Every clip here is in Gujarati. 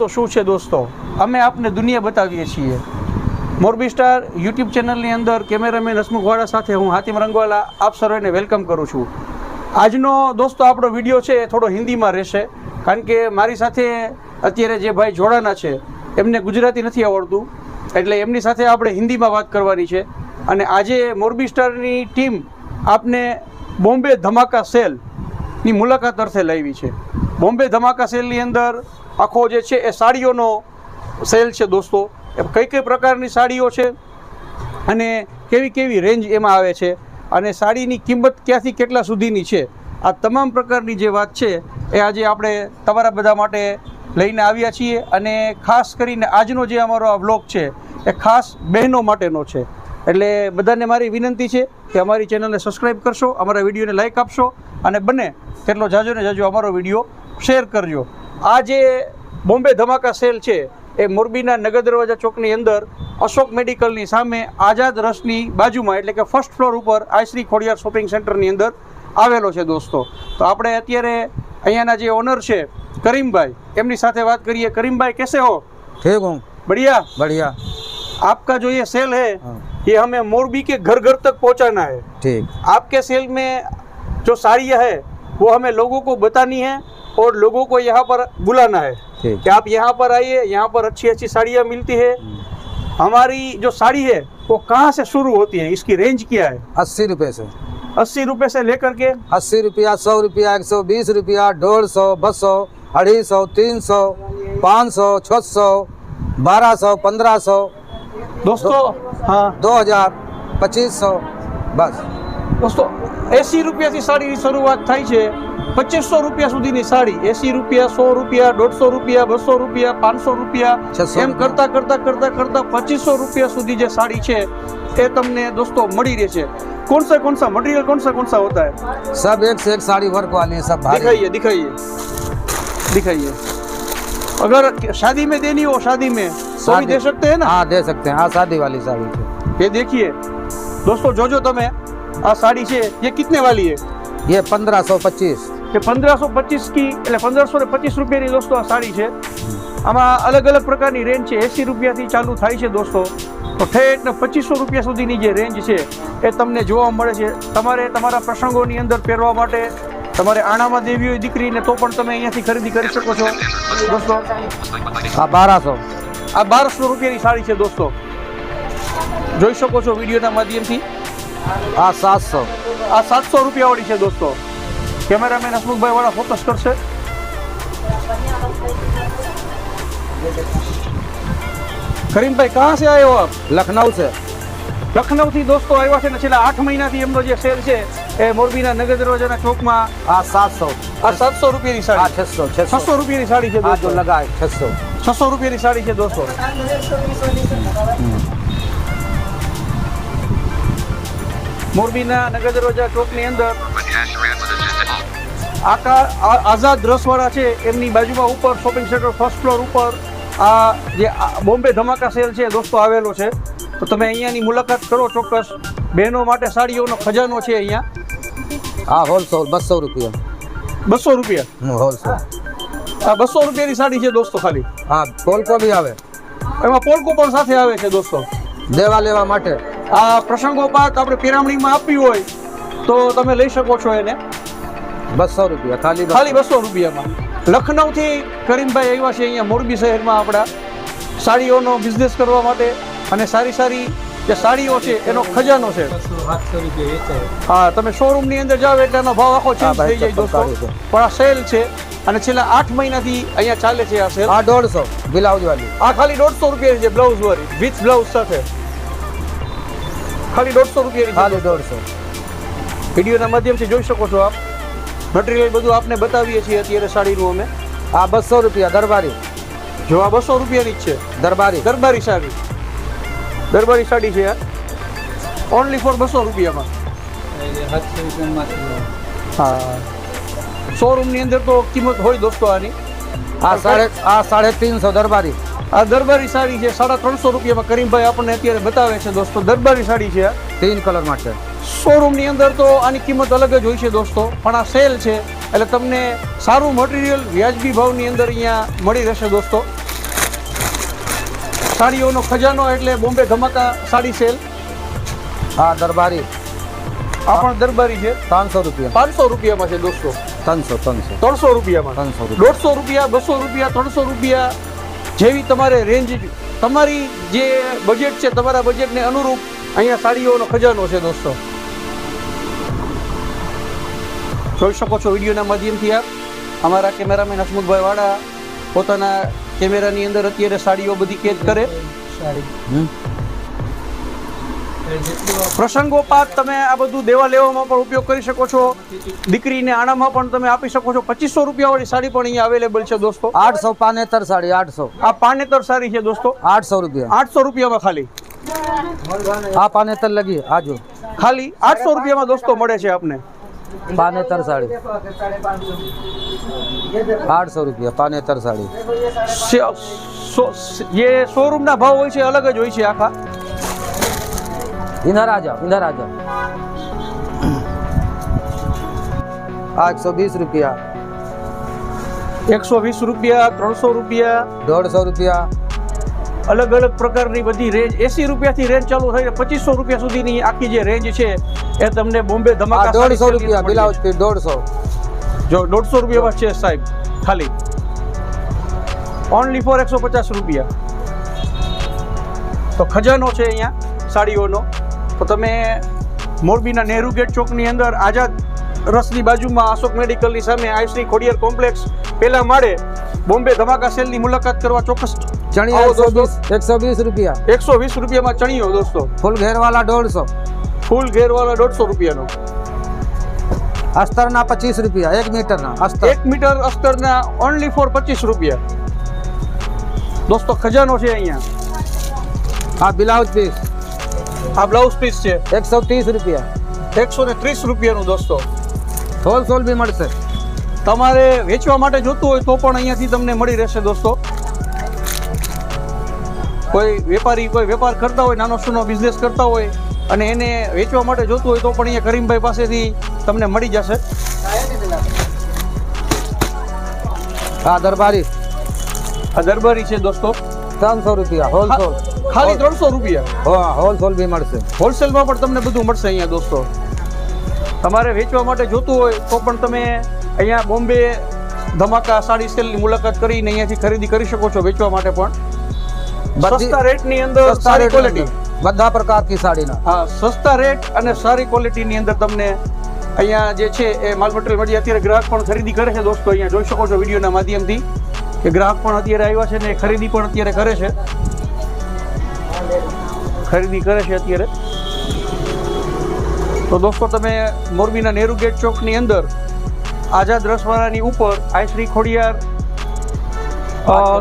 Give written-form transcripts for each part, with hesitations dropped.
તો શું છે દોસ્તો, અમે આપને દુનિયા બતાવીએ છીએ। મોરબી સ્ટાર યુટ્યુબ ચેનલની અંદર કેમેરામેન હસમુખવાળા સાથે હું હાતિમ રંગવાલા આપ સર્વેને વેલકમ કરું છું। આજનો દોસ્તો આપણો વિડીયો છે એ થોડો હિન્દીમાં રહેશે, કારણ કે મારી સાથે અત્યારે જે ભાઈ જોડાના છે એમને ગુજરાતી નથી આવડતું, એટલે એમની સાથે આપણે હિન્દીમાં વાત કરવાની છે। અને આજે મોરબી સ્ટારની ટીમ આપને બોમ્બે ધમાકા સેલની મુલાકાત અર્થે લાવી છે। બોમ્બે ધમાકા સેલની અંદર આખો જે છે એ સાડીઓનો સેલ છે દોસ્તો। એ કઈ કઈ પ્રકારની સાડીઓ છે અને કેવી કેવી રેન્જ એમાં આવે છે અને સાડીની કિંમત ક્યાંથી કેટલા સુધીની છે, આ તમામ પ્રકારની જે વાત છે એ આજે આપણે તમારા બધા માટે લઈને આવ્યા છીએ। અને ખાસ કરીને આજનો જે અમારો આ વ્લોગ છે એ ખાસ બહેનો માટેનો છે, એટલે બધાને મારી વિનંતી છે કે અમારી ચેનલને સબસ્ક્રાઈબ કરશો, અમારા વિડીયોને લાઇક આપશો અને બને તેટલો જાજો ને જાજો અમારો વિડીયો શેર કરજો। આ જે બોમ્બે ધમાકા સેલ છે એ મોરબીના નગર દરવાજા ચોકની અંદર અશોક મેડિકલની સામે આઝાદ રસની બાજુમાં, એટલે કે ફર્સ્ટ ફ્લોર ઉપર આઈશ્રી ખોડિયાર શોપિંગ સેન્ટરની અંદર આવેલો છે દોસ્તો। તો આપણે અત્યારે અહીંયાના જે ઓનર છે करीमभाई, एमनी साथे बात करिए। करीमभाई कैसे हो? ठीक हूँ। बढ़िया बढ़िया। आपका जो ये सेल है ये हमें मोरबी के घर घर तक पहुंचाना है। ठीक। आपके सेल में जो साड़ियाँ है वो हमें लोगों को बतानी है और लोगों को यहाँ पर बुलाना है कि आप यहाँ पर आइए, यहाँ पर अच्छी अच्छी साड़ियाँ मिलती है। हमारी जो साड़ी है वो कहाँ से शुरू होती है, इसकी रेंज क्या है? 80 रुपये से। 80 रुपये से लेकर के 80 रुपया, 100 रुपया, 120 रुपया, 150, 200, 250, 300, 500, 600, 1200, 1500 दोस्तों। हाँ 2000, 2500 બસ દોસ્તો। 80 રૂપિયાથી સાડીની શરૂઆત થાય છે, 2500 રૂપિયા સુધીની સાડી, 80 રૂપિયા, 100 રૂપિયા, 150 રૂપિયા, 200 રૂપિયા, 500 રૂપિયા, એમ કરતા કરતા 2500 રૂપિયા સુધી જે સાડી છે એ તમને દોસ્તો મળી રહે છે। कौन सा मटेरियल कौन सा होता है? सब एक से एक साड़ी वर्क वाली है, सब दिखाइए दिखाइए दिखाइए। अगर शादी में देनी हो, शादी में तो भी दे सकते हैं ना? हाँ दे सकते हैं। हाँ शादी वाली साड़ी है ये। देखिए दोस्तों, जो તમે આ સાડી છે ये कितने वाली है? ये 1525। ये 1525 की, એટલે 1525 રૂપિયાની દોસ્તો આ સાડી છે। આમાં અલગ અલગ પ્રકારની રેન્જ છે, 80 રૂપિયાથી ચાલુ થાય છે દોસ્તો, તો ઠેઠ ને 2500 રૂપિયા સુધીની જે રેન્જ છે એ તમને જોવા મળે છે। તમારે તમારા પ્રસંગોની અંદર પહેરવા માટે, તમારે આણામાં દેવી હોય દીકરીને તો પણ તમે અહીંયાથી ખરીદી કરી શકો છો દોસ્તો। આ 1200। આ 1200 રૂપિયાની સાડી છે દોસ્તો, જોઈ શકો છો વિડીયોના માધ્યમથી। આ 700। આ 700 રૂપિયાવાળી છે દોસ્તો। कैमरामैन हसमुखभाई वाला फोकस करसे। करीम भाई कहाँ से आए हो आप? लखनऊ से। लखनऊ थी दोस्तों आया है। छेल्ला 8 महीनाथी एमनो जे सेल है ए मोरबीना नगर दरवाजाना चौकमां। आ 700। आ 700 रुपयानी साड़ी। 600 रुपयानी साड़ी है दोस्तों। जो लगा है 600 रुपयानी साड़ी है दोस्तों। मोरबीना नगर दरवाजा चौकनी अंदर आका आजाद रसवाड़ा है एमनी बाजूमां ऊपर शॉपिंग सेंटर फर्स्ट फ्लोर ऊपर आ जे बॉम्बे धमाका सेल है दोस्तों आवेलो है। तो तमे अहींयानी मुलाकात करो चोक्कस। बहनों माटे साड़ीओनो खजानो है अहींया। हाँ होलसेल 200 रुपया। 200 रुपया होलसेल। आ 200 रुपयानी साड़ी है दोस्तों खाली। हाँ पोलको भी आवे, एमां पोलको पण साथे आवे छे दोस्तों। देवा लेवा माटे आ प्रसंगोपात आपणे पिरामणीमां आपवी होय तो तमे लई शको छो एने। 200 रुपया खाली 200 रुपयामां। लखनऊ थी करीमभाई આવ્યા છે અહીંયા મોરબી શહેરમાં આપણા સાડીઓનો બિઝનેસ કરવા માટે, અને સારી સારી જે સાડીઓ છે એનો ખજાનો છે। 700 રૂપિયા વેચાય। હા તમે શોરૂમની અંદર જાવ એટલે એનો ભાવ આખો ચેન્જ થઈ જાય દોસ્તો, પણ આ સેલ છે અને છેલ્લા 8 મહિનાથી અહીંયા ચાલે છે આ સેલ। આ 150 બ્લાઉઝ વાળી। આ ખાલી 150 રૂપિયા છે બ્લાઉઝ વાળી, વિથ બ્લાઉઝ સાથે ખાલી 150 રૂપિયાની। ખાલી 150। વિડીયોના માધ્યમથી જોઈ શકો છો આપ। મટીરિયલ બધું આપને બતાવીએ છીએ અત્યારે સાડીનું અમે। આ 200 રૂપિયા દરબારી। જો આ 200 રૂપિયાની જ છે દરબારી સાડી। દરબારી સાડી છે આ ઓનલી ફોર 200 રૂપિયામાં। હા શોરૂમની અંદર તો કિંમત હોય દોસ્તો આની। આ 350 દરબારી। આ દરબારી સાડી છે 350 રૂપિયામાં। કરીમભાઈ આપણને અત્યારે બતાવે છે દોસ્તો, દરબારી સાડી છે આ 3 કલર માટે। શોરૂમની અંદર તો આની કિંમત અલગ જ હોય છે દોસ્તો, પણ આ સેલ છે એટલે તમને સારું મટીરિયલ વ્યાજબી ભાવની અંદર અહીંયા મળી રહેશે દોસ્તો। સાડીઓનો ખજાનો એટલે બોમ્બે ધમાકા સાડી સેલ. हाँ दरबारी આ પણ દરબારી છે. 300 रुपया 500 રૂપિયામાં છે દોસ્તો. 300 300 રૂપિયામાં. 300 रुपया 150 રૂપિયા, 200 રૂપિયા, 300 રૂપિયા જેવી તમારે રેન્જ, તમારી જે બજેટ છે, તમારા બજેટને અનુરૂપ અહીંયા સાડીઓનો ખજાનો છે દોસ્તો. જોઈ શકો છો વિડીયોના માધ્યમથી આપ. અમારા કેમેરામેન હસમુખભાઈ વાળા પોતાના કેમેરાની અંદર અત્યારે સાડીઓ બધી કેદ કરે. પ્રસંગોપાત તમે આ બધું દેવા લેવામાં પણ ઉપયોગ કરી શકો છો. દીકરીને આણામાં પણ તમે આપી શકો છો. 2500 રૂપિયા વાળી સાડી પણ અહીંયા અવેલેબલ છે દોસ્તો. 800 पानेतर साड़ी 800 આ પાનેતર સાડી છે દોસ્તો. 800 रुपया 800 રૂપિયામાં ખાલી हाँ पानेतर लगी आजो ખાલી 800 રૂપિયામાં દોસ્તો મળે છે આપને. पानेतर साड़ी 800 रुपया पानेतर साड़ी જે શોરૂમના ભાવ હોય છે અલગ જ હોય છે આખા. इधर आ जाओ आ 120 रुपया 120 રૂપિયા, 300 રૂપિયા, 150 रुपया અલગ અલગ પ્રકારની બધી રેન્જ. 80 રૂપિયાથી રેન્જ ચાલુ થઈને 2500 રૂપિયા સુધીની આખી જે રેન્જ છે એ તમને બોમ્બે ધમાકા 150 रुपया ब्लाउज पे 150 જો 150 રૂપિયામાં છે સાહેબ ખાલી. ઓનલી ફોર 150 રૂપિયા. તો ખજાનો છે અહીંયા સાડીઓનો. તો તમે મોરબીના નહેરુ ગેટ ચોકની અંદર આઝાદ રસની બાજુમાં અશોક મેડિકલની સામે આઈશ્રી ખોડિયાર કોમ્પ્લેક્સ પહેલા માળે બોમ્બે ધમાકા સેલની મુલાકાત કરવા ચોક્કસ चणिया आओ दोस्तों। 120 रुपया 120 રૂપિયામાં ચણિયો દોસ્તો. फुल घेर वाला 150 ફૂલ ઘેરવાળા 150 રૂપિયાનો. अस्तर ना 25 रुपया 1 मीटर ना अस्तर 1 મીટર અસ્તરના ઓનલી ફોર 25 રૂપિયા દોસ્તો. ખજાનો છે અહીંયા. हाँ ब्लाउज पीस આ બ્લાઉઝ પીસ છે 130 रुपया 130 રૂપિયાનું દોસ્તો. होलसेल भी મળશે. તમારે વેચવા માટે જોતું હોય તો પણ અહીંયાથી તમને મળી રહેશે દોસ્તો. કોઈ વેપારી કોઈ વેપાર કરતા હોય, નાનો સૂનો બિઝનેસ કરતા હોય અને એને વેચવા માટે જોતું હોય તો પણ અહીંયા કરીમભાઈ પાસેથી તમને મળી જશે. हाँ दरबारी આ દરબારી છે દોસ્તો. 300 रुपया होलसेल ખાલી 300 રૂપિયા. हाँ होलसेल भी મળશે. હોલસેલમાં પણ તમને બધું મળશે અહીંયા દોસ્તો. તમારે વેચવા માટે જોતું હોય તો પણ તમે અહીંયા બોમ્બે ધમાકા સાડી સેલની મુલાકાત કરીને અહીંયાથી ખરીદી કરી શકો છો. વેચવા માટે પણ સસ્તા રેટની અંદર સારી ક્વોલિટી, બધા પ્રકારની સાડીના. હા, સસ્તા રેટ અને સારી ક્વોલિટીની અંદર તમને અહીંયા જે છે એ માલ મટીરિયલ મળી. અત્યારે ગ્રાહક પણ ખરીદી કરે છે દોસ્તો. અહીંયા જોઈ શકો છો વિડીયોના માધ્યમથી કે ગ્રાહક પણ અત્યારે આવ્યા છે ને ખરીદી પણ અત્યારે કરે છે. ખરીદી કરે છે અત્યારે. તો દોસ્તો તમે મોરબીના નહેરુ ગેટ ચોકની અંદર આઝાદ રસવાળાની ઉપર આઈશ્રી ખોડિયાર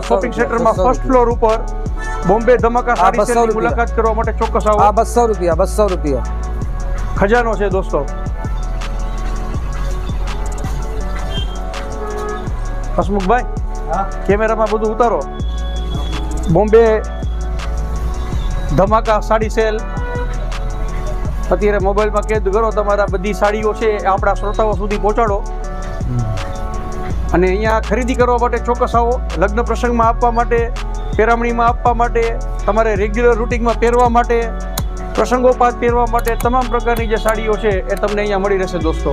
શોપિંગ સેન્ટરમાં ફર્સ્ટ ફ્લોર ઉપર બોમ્બે ધમાકા સાડી સેલની મુલાકાત કરવા માટે ચોક્કસ આવો. हाँ 200 रुपया ખજાનો છે દોસ્તો. હસમુખભાઈ કેમેરામાં બધું ઉતારો. બોમ્બે ધમાકા સાડી સેલ અત્યારે મોબાઈલમાં કેદ કરો. તમારા બધી સાડીઓ છે એ આપણા શ્રોતાઓ સુધી પહોંચાડો અને અહીંયા ખરીદી કરવા માટે ચોક્કસ આવો. લગ્ન પ્રસંગમાં આપવા માટે, પેરામણીમાં આપવા માટે, તમારે રેગ્યુલર રૂટિનમાં પહેરવા માટે, પ્રસંગોપાત પહેરવા માટે તમામ પ્રકારની જે સાડીઓ છે એ તમને અહીંયા મળી રહેશે દોસ્તો.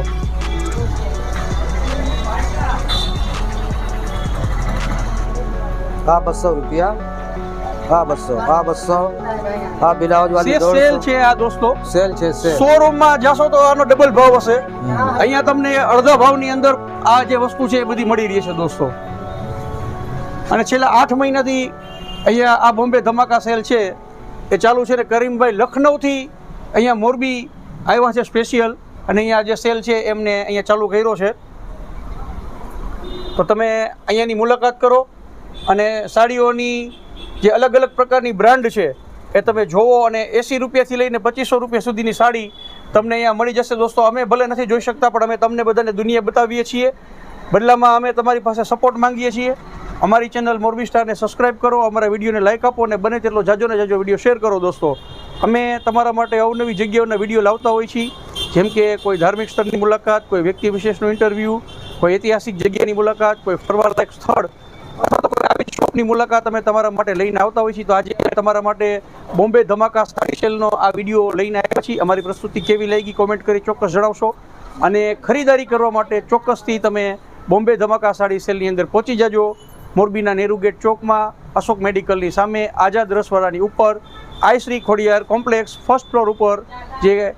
हाँ 200 रुपया हाँ 200 हाँ ब्लाउज वाली સેલ 150 છે આ દોસ્તો. सेल છે सेल. શોરૂમમાં જાશો તો આનો ડબલ ભાવ હશે. અહીંયા તમને અડધા ભાવની અંદર આ જે વસ્તુ છે એ બધી મળી રહી છે દોસ્તો. અને છેલ્લા 8 મહિનાથી અહીંયા આ બોમ્બે ધમાકા સેલ છે એ ચાલુ છે. ને કરીમભાઈ લખનૌથી અહીંયા મોરબી આવ્યા છે સ્પેશિયલ અને અહીંયા જે સેલ છે એમને અહીંયા ચાલુ કર્યો છે. તો તમે અહીંયાની મુલાકાત કરો અને સાડીઓની જે અલગ અલગ પ્રકારની બ્રાન્ડ છે એ તમે જોવો. અને 80 રૂપિયાથી લઈને 2500 રૂપિયા સુધીની સાડી તમને અહીંયા મળી જશે દોસ્તો. અમે ભલે નથી જોઈ શકતા પણ અમે તમને બધાને દુનિયા બતાવીએ છીએ. બદલામાં અમે તમારી પાસે સપોર્ટ માંગીએ છીએ. અમારી ચેનલ મોરબી સ્ટારને સબસ્ક્રાઇબ કરો, અમારા વિડીયોને લાઇક આપો અને બને તેટલો જાજો ને જાજો વિડીયો શેર કરો દોસ્તો. અમે તમારા માટે અવનવી જગ્યાઓના વિડીયો લાવતા હોઈએ છીએ, જેમ કે કોઈ ધાર્મિક સ્થળની મુલાકાત, કોઈ વ્યક્તિ વિશેષનું ઇન્ટરવ્યૂ, કોઈ ઐતિહાસિક જગ્યાની મુલાકાત, કોઈ ફરવાલાયક સ્થળ અથવા તો કોઈ આવી શોપ શોપની મુલાકાત અમે તમારા માટે લઈને આવતા હોઈએ છીએ. તો આજે તમારા માટે બોમ્બે ધમાકા સાડી સેલનો આ વિડીયો લઈને આવ્યા છીએ. અમારી પ્રસ્તુતિ કેવી લાગી કોમેન્ટ કરી ચોક્કસ જણાવશો, અને ખરીદારી કરવા માટે ચોક્કસથી તમે બોમ્બે ધમાકા સાડી સેલની અંદર પહોંચી જાજો. મોરબીના નેરુ ગેટ ચોકમાં અશોક મેડિકલની સામે આઝાદ રસવાડાની ઉપર Aai Shri Khodiyar complex first floor ઉપર જે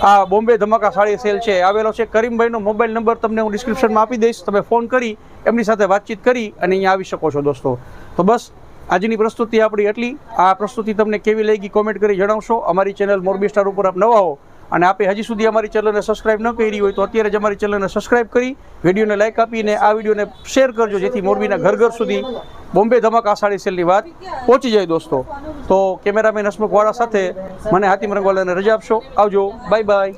આ બોમ્બે ધમાકા સાડી સેલ છે આવેલો છે. કરીમભાઈનો મોબાઈલ નંબર તમને હું ડિસ્ક્રિપ્શનમાં આપી દઈશ. તમે ફોન કરી એમની સાથે વાતચીત કરી અને અહીંયા આવી શકો છો દોસ્તો. તો બસ આજની પ્રસ્તુતિ આપણી એટલી. આ પ્રસ્તુતિ તમને કેવી લાગી કોમેન્ટ કરી જણાવશો. અમારી ચેનલ મોરબી સ્ટાર ઉપર આપ નવા હો અને આપે હજી સુધી અમારી ચેનલને સબસ્ક્રાઇબ ન કરી હોય તો અત્યારે જ અમારી ચેનલને સબસ્ક્રાઇબ કરી વિડીયોને લાઇક આપીને આ વિડીયોને શેર કરજો, જેથી મોરબીના ઘર ઘર સુધી બોમ્બે ધમાકા સાડી સેલની વાત પહોંચી જાય દોસ્તો. તો કેમેરામેન હસમુખ વાળા સાથે મને હાતિમ રંગવાલાને રજા આપશો. આવજો, બાય બાય.